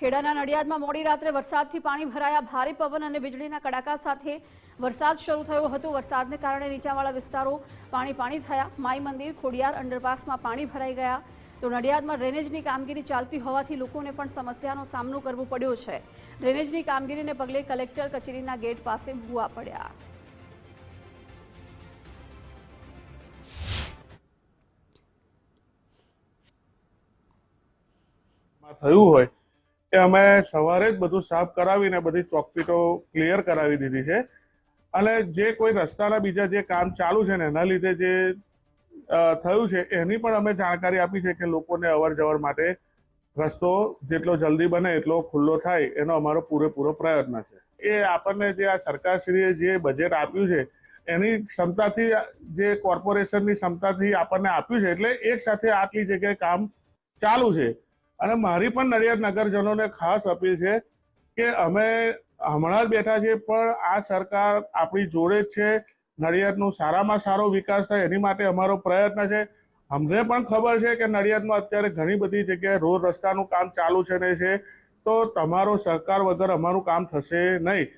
ખેડાના નડિયાદમાં મોડી રાત્રે વરસાદથી પાણી ભરાયા। ભારે પવન અને વીજળીના કડાકા સાથે વરસાદ શરૂ થયો હતો। વરસાદને કારણે નીચાણવાળા વિસ્તારો પાણી થયા। માઈ મંદિર, ખોડિયાર અંડરપાસમાં પાણી ભરાઈ ગયા। તો નડિયાદમાં ડ્રેનેજની કામગીરી ચાલતી હોવાથી લોકોને પણ સમસ્યાનો સામનો કરવો પડ્યો છે। ડ્રેનેજની કામગીરીને પગલે કલેક્ટર કચેરીના ગેટ પાસે ઊભા પડ્યા। થયું હોય એ અમે સવારે જ બધું સાફ કરાવીને બધી ચોકપીટો ક્લિયર કરાવી દીધી છે અને જે કોઈ રસ્તાના બીજા જે કામ ચાલુ છે ને એના લીધે જે થયું છે એની પણ અમે જાણકારી આપી છે કે લોકોને અવર જવર માટે રસ્તો જેટલો જલ્દી બને એટલો ખુલ્લો થાય એનો અમારો પૂરેપૂરો પ્રયત્ન છે। એ આપણને જે આ સરકારશ્રીએ જે બજેટ આપ્યું છે એની ક્ષમતાથી, જે કોર્પોરેશનની ક્ષમતાથી આપણને આપ્યું છે એટલે એક સાથે આટલી જગ્યાએ કામ ચાલુ છે। અને મારી પણ નડિયાદ નગરજનોને ખાસ અપીલ છે કે અમે હમણાં જ બેઠા છીએ પણ આ સરકાર આપણી જોડે જ છે। નડિયાદનો સારામાં સારો વિકાસ થાય એની માટે અમારો પ્રયત્ન છે। અમને પણ ખબર છે કે નડિયાદમાં અત્યારે ઘણી બધી જગ્યાએ રોડ રસ્તાનું કામ ચાલુ છે ને છે, તો તમારો સહકાર વગર અમારું કામ થશે નહીં।